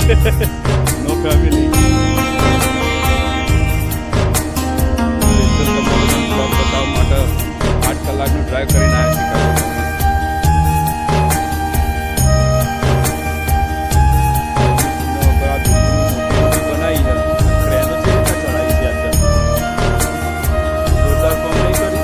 નો family blog બતાવવા માટે 8 કલાકનું ડ્રાઈવ કરીને આવ્યા શિકાગો બનાવી છે ટ્રેનો છે ચડાવી છે જોરદાર કામ નહીં કરી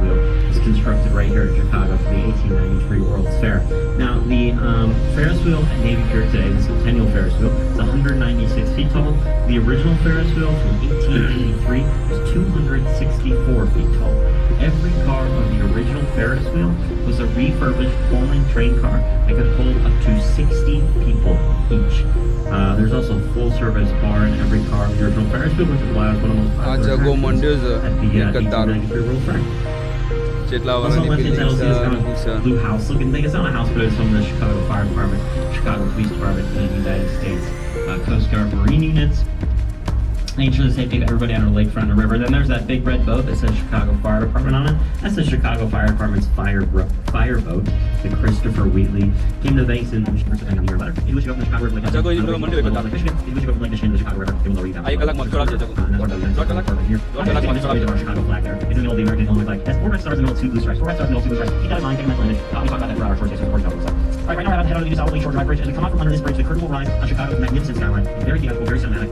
Wheel was constructed right here in Chicago for the 1893 World's Fair. Now, the Ferris wheel at Navy Pier today, the Centennial Ferris wheel, is 196 feet tall. The original Ferris wheel from 1883 was 264 feet tall. Every car on the original Ferris wheel was a refurbished Pullman train car that could hold up to 60 people each. There's also a full-service bar in every car of the original Ferris wheel, which is why it was one of the most popular attractions at the 1893 World Fair. Also, one thing that is kind of blue house looking thing. It's not a house, but it's from the Chicago Fire Department, Chicago Police Department, and the United States Coast Guard Marine units. They ensure the safety of everybody on the lakefront and the river. Then there's that big red boat that says Chicago Fire Department on it. That's the Chicago Fire Department's fire boat. The Christopher Wheatley came to base in your letter. He was up in the Chicago River like Michigan. He was up in Michigan, the Chicago River. They will lower you down. Chicago flag there. It's in the middle of the American Illinois flag. That's 4 red stars in the middle, 2 blue stripes. 4 red stars in the middle, 2 blue stripes. Keep that in mind. Take a mental image. I'll be talking about that for hours. Short stations, 40 seconds. All right, right now we're about to head on to the South Lake Shore Drive Bridge. As we come out from under this bridge, the curtain will rise on Chicago's magnificent skyline. It's very theatrical, very cinematic.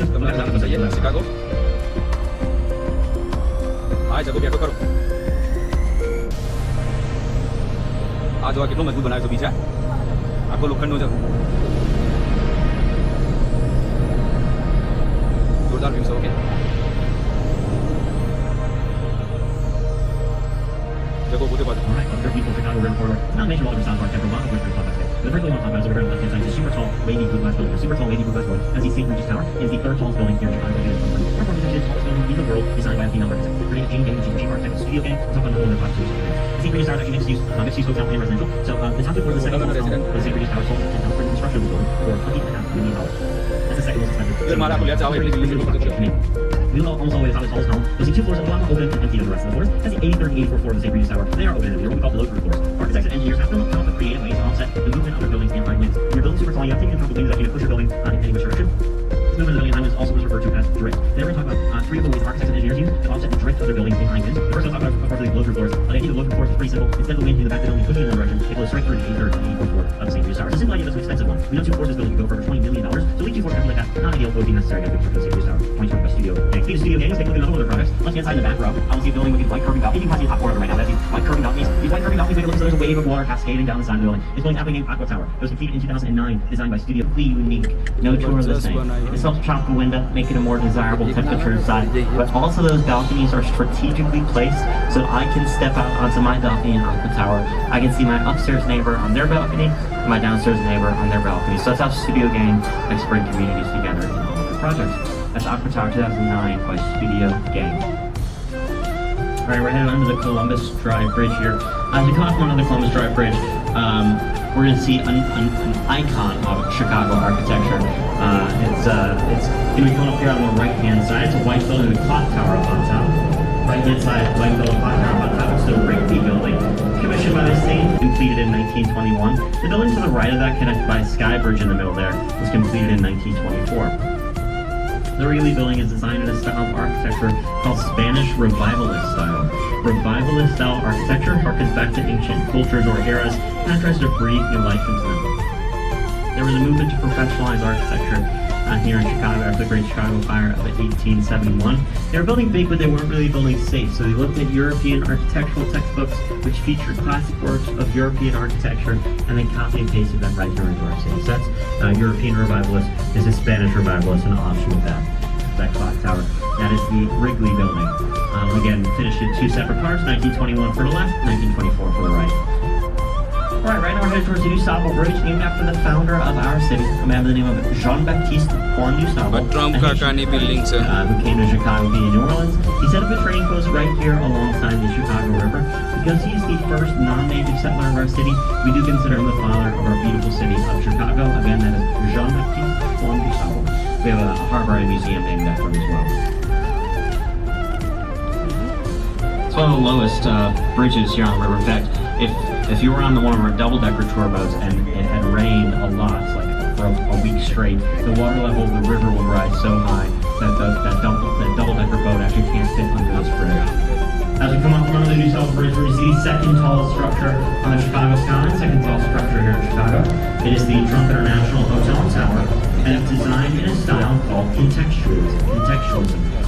Chicago. હા જગો બેઠો કરો આ જોવા કેટલો મજબૂત બનાવ્યો છે બીજા આખો લોખંડનો છે જોરદાર વ્યૂ છે ઓકે જગો પોતે બાજુ not mention all the sound park temple, one of which we're talking about today. The first one I want to talk about is over here on the left-hand side. It's a super tall, wavy blue glass building. The super tall, wavy blue glass building, as the St. Regis Tower, is the third tallest building here in Chicago. Therefore, it's actually the tallest building in the world, designed by a female architect. Her name is Jean Gang, she's a chief architect of S.B.Studio gang. We'll talk about the whole other solution. The St. Regis Tower is actually mixed-use hotel and residential. So the top floor is the second tallest home. The St. Regis Tower sold at for the construction of the building for $20.5 million. That's the second most expensive. We will almost always have the tallest home. You'll see 2 floors of the bottom open and empty as the rest of the floors. That's the 83rd and 84th floor of the St. Regis Tower. They are open and empty. They're what we call below roof floors. Architects and engineers have to come up with creative ways to offset the movement of their buildings and line winds. When you're building super tall, you have to take into account the winds that you push your building in any which direction. This movement of the building line is also referred to as drift. Then we're going to talk about 3 of the ways architects and engineers use to offset the drift of their buildings behind winds. The first we'll talk about of course the below roof floors. The idea of the below roof floors is pretty simple. Instead of the wind in the back of the building pushing in one direction, it blows straight through the 83rd and 84th floor of the St. Regis Tower. It's a simple idea, but it's an expensive one. We know 2 floors of this building can go for over $20 million. So each 2 floors like that, not ideal, but would be necessary to construct the St. Regis Tower. 2020 S.B.Studio gang. S.B.Studio gang is taking a look at another one of their projects. Once again, inside in the back row, I will see a building with these white curving balconies. You can see the top floor of it right now. That's these white curving balconies. These white curving balconies make it look as though there's a wave of water cascading down the side of the building. This building is aptly named Aqua Tower. It was completed in 2009, designed by Studio. Completely unique. No two are the same. This helps chop the window, make it a more desirable temperature inside. But also those balconies are strategically placed so I can step out onto my balcony in Aqua Tower. I can see my upstairs neighbor on their balcony, and my downstairs neighbor on their balcony. So that's how Studio Gang likes to bring communities together in all of their projects. That's Aqua Tower 2009 by Studio Gang. Alright, we're headed under the Columbus Drive Bridge here. As we come off under the Columbus Drive Bridge, we're going to see an icon of Chicago architecture. It's going to be coming up here on the right-hand side. It's a white building with a clock tower up on top. Right-hand side, white building, clock tower up on top. It's the Rigby building. Commissioned by the state, completed in 1921. The building to the right of that, connected by a sky bridge in the middle there, was completed in 1924. The Rigby building is designed in a style of architecture called Spanish Revivalist style. Revivalist style architecture harkens back to ancient cultures or eras and tries to breathe new life into them. There was a movement to professionalize architecture here in Chicago after the Great Chicago Fire of 1871. They were building big, but they weren't really building safe, so they looked at European architectural textbooks which featured classic works of European architecture, and then copy and pasted them right here into our city. So that's European revivalist. This is Spanish revivalist, and an option with that clock tower. That is the Wrigley building. Again, finished in two separate parts, 1921 for the left, 1924 for the right. Alright, right now we're headed towards the Gustavo Bridge, named after the founder of our city, a man by the name of Jean-Baptiste Juan Gustavo. Who came to Chicago via New Orleans. He set up a trading post right here alongside the Chicago River. Because he's the first non-native settler of our city, we do consider him the father of our beautiful city of Chicago. Again, that is Jean-Baptiste Juan Gustavo. We have a harbor and museum named after him as well. It's one of the lowest bridges here on the river. In fact, if you were on one of our double-decker tour boats and it had rained a lot, like for a week straight, the water level of the river would rise so high that that double-decker boat actually can't fit under this bridge. As we come up from under the Gustavo Bridge, we're going to see the second tallest structure on the Chicago skyline, second tallest structure here in Chicago. It is the Trump International Hotel and Tower, and it's designed in a style called contextualism.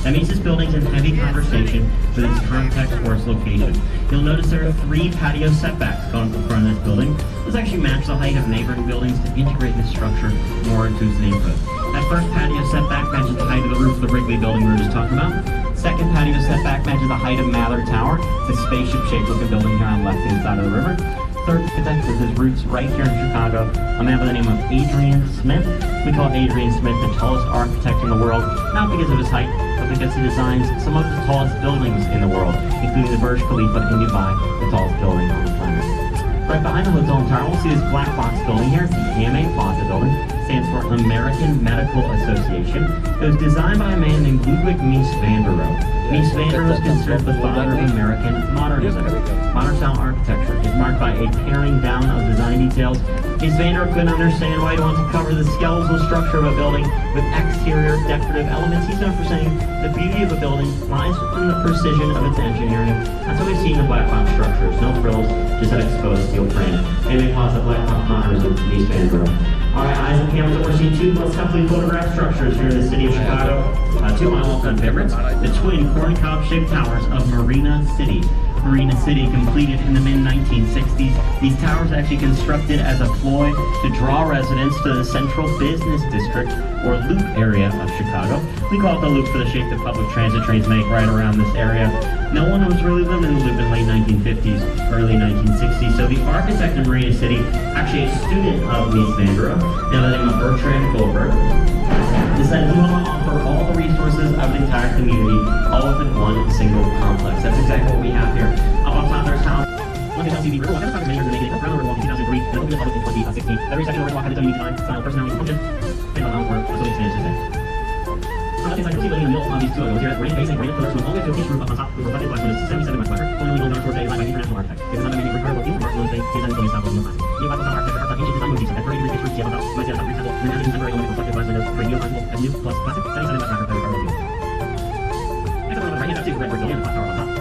That means this building's in heavy conversation with its context or its location. You'll notice there are 3 patio setbacks going in front of this building. This actually match the height of neighboring buildings to integrate this structure more into its neighborhood. That first patio setback matches the height of the roof of the Wrigley building we were just talking about. Second patio setback matches the height of Mather Tower, the spaceship-shaped looking building here on the left-hand side of the river. Third connects with his roots right here in Chicago, a man by the name of Adrian Smith. We call Adrian Smith the tallest architect in the world, not because of his height, but because he designs some of the tallest buildings in the world, including the Burj Khalifa in Dubai, the tallest building on the planet. Right behind the hotel tower, we'll see this black box building here. It's the AMA Plaza building. Stands for American Medical Association. It was designed by a man named Ludwig Mies van der Rohe. Mies van der Rohe is considered the father of American modernism. Modern style architecture is marked by a paring down of design details. Mies van der Rohe couldn't understand why he wanted to cover the skeletal structure of a building with exterior decorative elements. He's known for saying the beauty of a building lies in the precision of its engineering. That's what we've seen in black box structures. No frills, just an exposed steel frame. AMA Plaza black box modernism, Mies van der Rohe. Alright, eyes and cameras, we're seeing 2 most commonly photographed structures here in the city of Chicago. 2 of my all-time favorites, the twin corn-cob-shaped towers of Marina City. Marina City, completed in the mid-1960s. These towers actually constructed as a ploy to draw residents to the central business district or loop area of Chicago. We call it the loop for the shape that public transit trains make right around this area. No one was really living in the loop in the late 1950s, early 1960s, so the architect of Marina City, actually a student of Mies van der Rohe, now the name of Bertrand Goldberg, decided we want to offer all the resources of the entire community all within one single complex. That's exactly what we have here. Up on top there's house. One thing LCD Riverwalk has many years in the making. Ground Riverwalk in 2003, then opened public in 2016. Every section of Riverwalk had its own unique design, style, personality, function, and on work, so it stands to say. On the left-hand side, you'll see building in the middle of these 2 logos here. Rain facing, rain pillars, with all the way to a pitched roof up on top, with reflected glass windows, 77 by square. Only building on today designed by international architects. It's another many incredible team, Mark Lewis, design building style of classic. New Bible style architecture, ancient design motifs, that very rich pitched roof, on top, right down, reasonable, and then added contemporary element reflected glass windows, for neo-classical, as new plus classic, 77 by square, very view. Next up on the right-hand side, too, red brick building and a clock tower on top.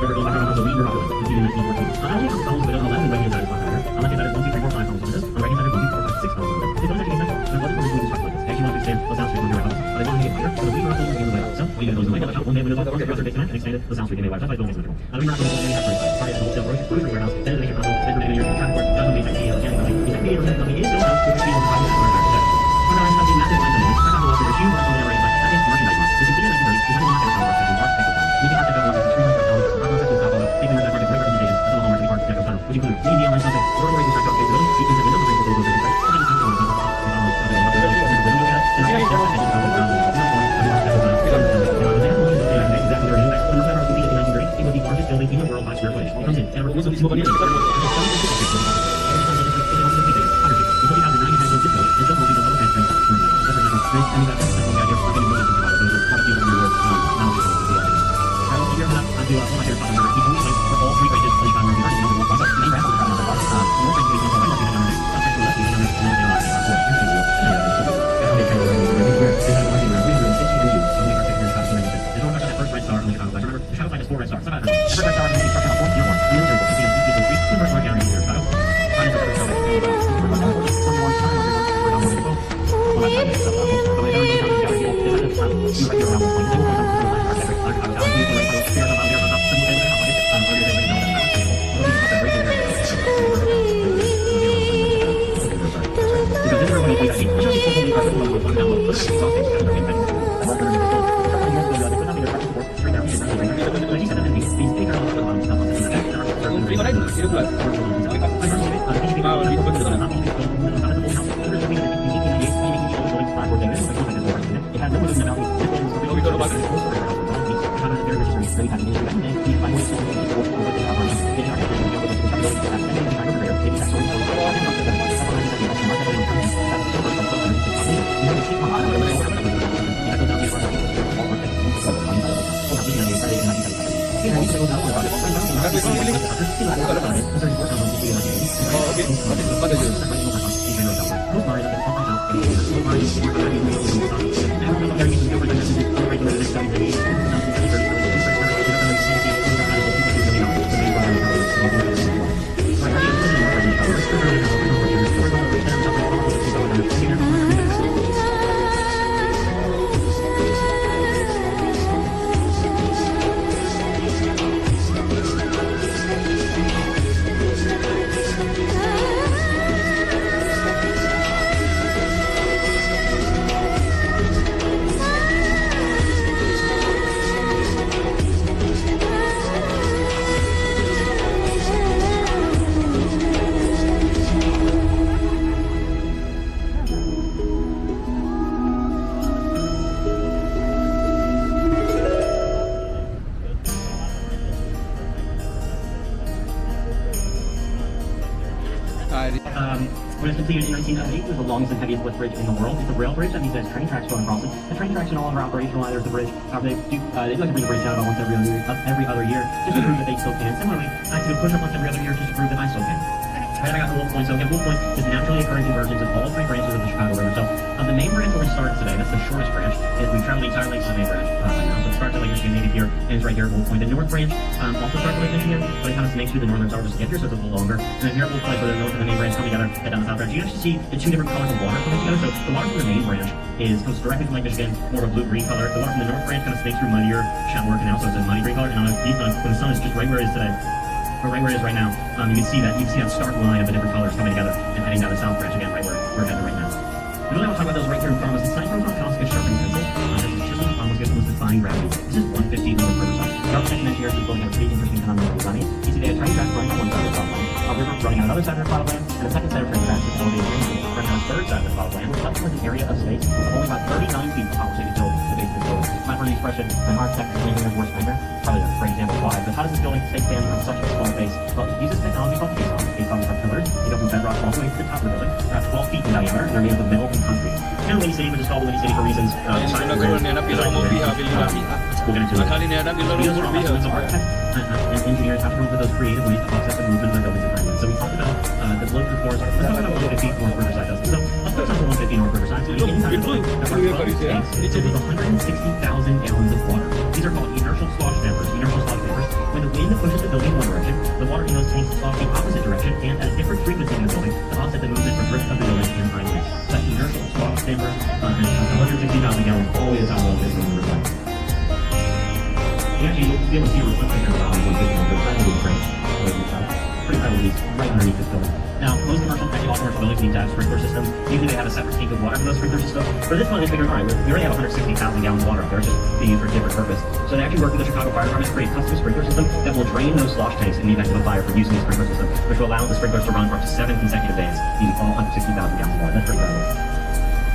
River building has a lead river building, completed in 1914. On the columns of it, on the left and right-hand side is clock tower. On the left-hand side is 1, 2, 3, 4, 5 columns over this. On the right-hand side is 1, 2, 4, 5, 6 columns over this. These buildings actually essential. There wasn't originally constructed like this. They actually wanted to expand the South Street from your levels, but they wanted to make it higher, so the lead river building became the way out. So, what you got to do is the way out, one day windows up, or get rest basement, and expanded the South Street became the way out. That's why the building is symmetrical. Now, the lead river building has three sides. Started as a wholesale grocery warehouse, then it became a hospital, then it became a transport, that's when the exact meaning of the company. The exact meaning of the company is still housed with the field of the architect. We're now in massive lines of buildings. Right on the left, there's a huge line on the right side. That is merchandise lines. This is completed in 1930s. Design and marketing power architecture, architectural style. Making architectural lines with 3 lines of colors, our concept is top level, taking the market great representation, that's the hallmark of the architectural style, which include medium lines of vertical raising structure capability, features that windows are raised with raising structure, and then it was the largest building in the world by square footage. It comes in and records of the Thank you. When it was completed in 1908, it was the longest and heaviest lift bridge in the world. It's a rail bridge that means there's train tracks going across it. The train tracks are no longer operational either as the bridge. However, they like to bring the bridge down about once every other year, just to prove that they still can. Similarly, I like to push up once every other year just to prove that I still can. Right, I got the Wolf Point. So again, Wolf Point is naturally occurring convergence of all three branches of the Chicago River. So the main branch where we started today, that's the shortest branch, is we traveled the entire length of the main branch right now. So it starts at Lake Michigan, maybe Pier, and it's right here at Wolf Point. The North branch also starts at Lake Michigan, but it kind of snakes through the northern suburbs to get here, so it's a little longer. And then here at Wolf Point, where the north and the main branch come together, and down the south branch, you actually see the two different colors of water coming together. So the water from the main branch comes directly from Lake Michigan, more of a blue-green color. The water from the north branch kind of snakes through muddier shallower canal, so it's a muddy green color. And when the sun is just right where it is today, or right where it is right now, you can see that stark line of the different colors coming together and heading down the south branch again, right where we're headed right now. We really want to talk about those right here in front of us. It's nice from Costco sharpened pencil. This is chisel, almost gets almost defying gravity. This is 150 North Riverside. The architect and engineers are building a pretty interesting kind of design. You see they have train tracks running on one side of the plot line, a river running on another side of the plot line, and a second set of train tracks with elevated trains running on the third side of the plot line, which left with an area of space of only about 39 feet tall, so you can build the base of the building. Might heard the expression, an architect is making their worst nightmare. Probably a great example why, but how does this building stay standing on such a small base? Well, it uses technology called caissons. Caissons are pillars. They go from bedrock all the way to the top of the building. They're about 12 feet in diameter, and they're made of metal and concrete. And Windy City, which is called the Windy City for reasons. We'll get into it. These are also some architects and engineers have to come up with those creative ways to offset the movement of their buildings environment. So we talked about the load for floors. Let's talk about 150 North Riverside does. So let's put something 150 North Riverside. So inside the building, that's our closed space. It's filled with 160,000 gallons of water. These are called inertial slosh dampers. When the wind pushes the building in one direction, the water in those tanks slosh the opposite direction and at a different frequency in the building to offset the movement or drift of the building and sideways. So that inertial slosh damper and 160,000 gallons all the way to the top of the riverside. You actually will be able to see a reflection here around 150 on the side of the frame. Pretty high release right underneath this building. Now, most commercial, actually all commercial buildings need to have sprinkler systems. Usually they have a separate tank of water for those sprinkler systems. For this one, they figured, all right, we already have 160,000 gallons of water up there, just being used for a different purpose. So they actually work with the Chicago Fire Department to create a custom sprinkler system that will drain those slosh tanks in the event of a fire for using the sprinkler system, which will allow the sprinklers to run for up to 7 consecutive days, using all 160,000 gallons of water. That's pretty incredible.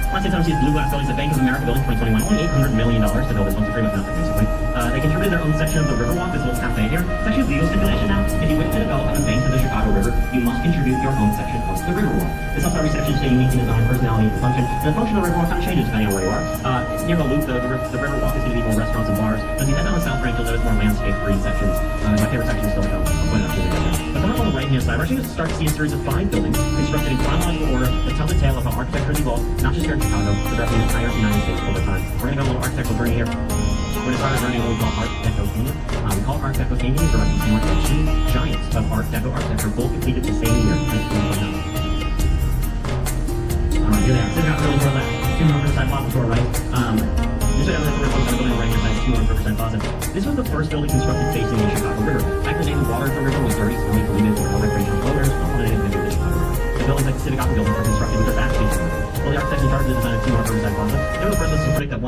Last time see blue glass buildings, the Bank of America building 2021, only $800 million to build this one, so pretty much nothing basically. They contributed their own section of the Riverwalk, this little cafe here. It's actually a legal stipulation now. If you wish to develop on the banks of the Chicago River, you must contribute your own section of the Riverwalk. This helps every section stay unique in design, personality, and function. And the function of the Riverwalk kind of changes depending on where you are. Near the loop, the Riverwalk is going to be more restaurants and bars. As you head down the South Branch, you'll notice more landscape green sections. My favorite section is still to come. I'll point it out to you later. But coming up on the right-hand side, we're actually going to start to see a series of 5 buildings constructed in chronological order that tell the tale of how architecture has evolved, not just here in Chicago, but throughout the entire United States over time. We're going to go on a little architectural journey here. We're going to start our journey what we call Art Deco Canyon. We call Art Deco Canyon because we're referencing two giants of Art Deco architecture, both completed the same year, 1929. Alright, here they are. So we've got buildings on that 2 North Riverside Plaza to our right. This is the first building on the right-hand side, 2 North Riverside Plaza. This was the first building constructed facing the Chicago River. Back in the day, the water of the river was dirty, smelly, polluted, there were no recreational flow. There was no eliminated into the Chicago River. The buildings like the Civic Opera building were constructed with their backs facing the river. Well, the architects in charge of the design of 2 North Riverside Plaza, they were the first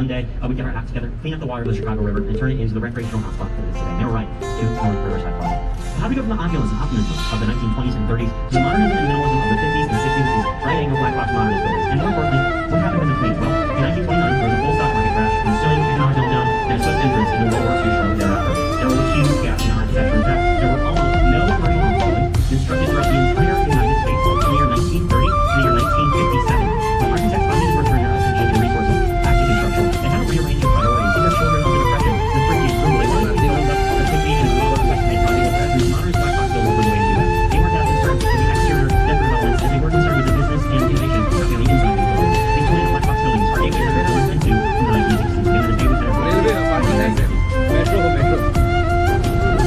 one day we get our act together, clean up the water of the Chicago River, and turn it into the recreational hotspot that it is today. They were right to North Riverside Park. How do we go from the opulence and optimism of the 1920s and 30s to the modernism and minimalism of the 50s and 60s with these right-angle black box modernist buildings? And more importantly, what happened in between? Well, in 1929, there was a full stock market crash, ensuing economic meltdown, and a swift entrance into World War II shortly thereafter. There was a huge gap in architecture. In fact, there were almost no commercial home building constructed throughout the entire United States from the year 1930 to the year 1957. The architects finally were turning their attention to resources back to construction. They had to rearrange their priorities. See their children under depression, the frigid room. They wanted to keep buildings up as quickly and as well as they thought they would. These modernist black box buildings were the way to do that. They weren't as concerned with the exterior different developments as they were concerned with the business and innovation happening on the inside of these buildings. These 20 black box buildings are 8 years ago and 2 from the 1960s. They were the famous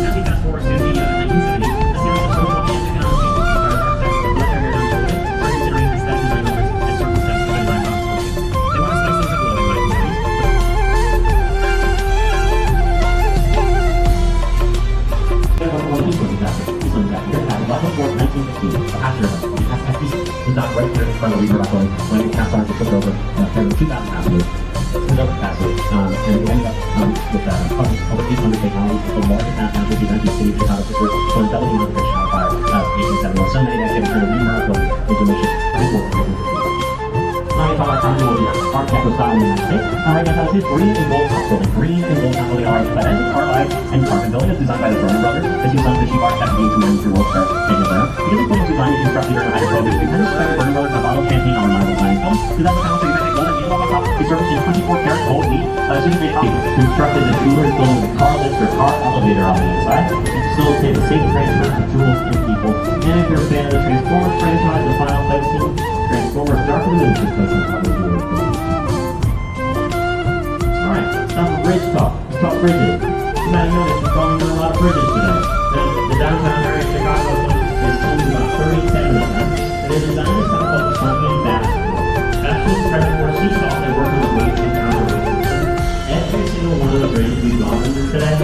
as we fast forward to the 1970s, a series of social and economic changes inspired architects to let their hair down shoulders, are considering aesthetic design elements and certain steps of their black box solution. They want to spice things up a little bit, like movies. Level 4, 1915, the passenger vessel, the S.B.Studio, was docked right here in front of the River Rockaway when it cast on to took over carrying 2,000 passengers. It over capacity, and we ended up with over 800 fatalities. The largest mass casualty event in the city of Chicago history was a double unit of Chicago fire of 1871. So many that came through the remark of mission $94 architect was found in the United States. Alright, now his green and gold house building. Green and gold house building, alright, but as a car light and carpet building is designed by the Brown brothers, the two sons of the chief architect of the 1893 World Fair in Atlanta. Because this building was designed and constructed during the hydrophobic, we kind of expect the Brown brothers to bottle champagne on the marble design film. So that's the house that you gold and yellow on top. It's serviced in 24 karat gold leaf. As you can see, constructed the jewelers building with car lift or car elevator on the inside to facilitate the safe transfer of jewels and people. And if you're a fan of the Transformers franchise, the final fight scene, Transformers Dark Illusion took place on top of the jewelers building. Alright, time for bridge talk. Let's talk bridges. You might have noticed we're going through a lot of bridges today. The downtown area of Chicago is home to about 37 of them. They're designed to stop up front and back. Specialists credit for seesaw they work on the weight and counter racism. Every single one of the bridges we've gone under today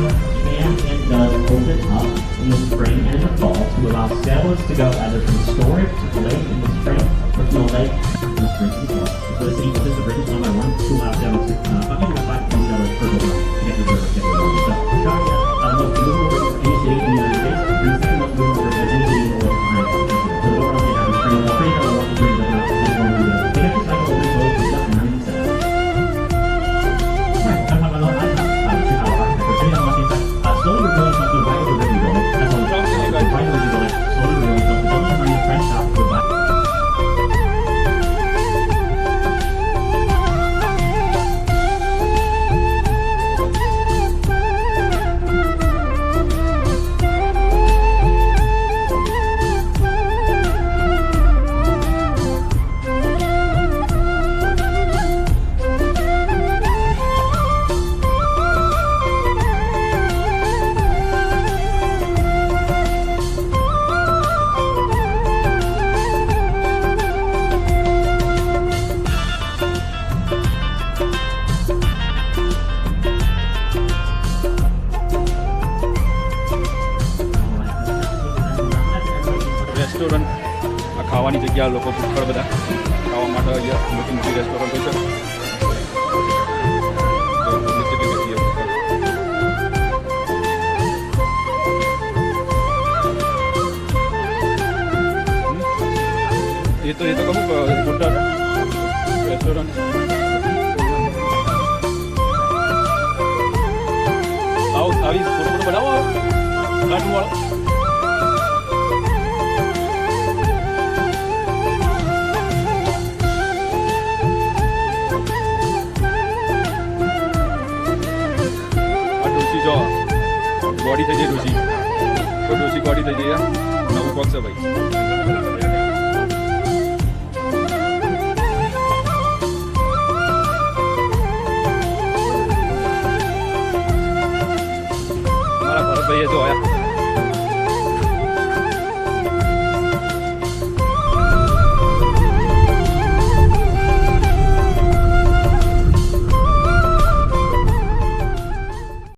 can and does open up in the spring and in the fall to allow sailors to go either from storage to the lake in the spring or from the lake in the spring to the fall. So the city opens the bridges one by one to allow sailors to about 5 sailors per river to get to the river to get to the river. So Chicago, the most movable river for any city in the United States, and the second most movable river for any city in the world behind it. So the overall they have a spring, well, pretty much local bridges open up and one river. They have to cycle over the road for just 9 seconds. Right, I'm talking about Chicago architecture. Sitting on the left hand side, slowly we're building something right over the Liberty building. That's all right over the Liberty building. Slowly we're building something. Building behind the French shop with black. Restaurant આ ખાવાની જગ્યા લોકો પુષ્કળ બધા ખાવા માટે અહીંયા મોટી મોટી રેસ્ટોરન્ટો છે કેટલી બધી ये तो कहूँ मोटा रेस्टोरंट आओ આવી ફોટો બનાવો ગાડી વાળો જો બોડી થઈ જાય ડોસી તો ડોસી બોડી થઈ જાય નવું પગ છે ભાઈ અમારા ભરતભાઈએ જો આયા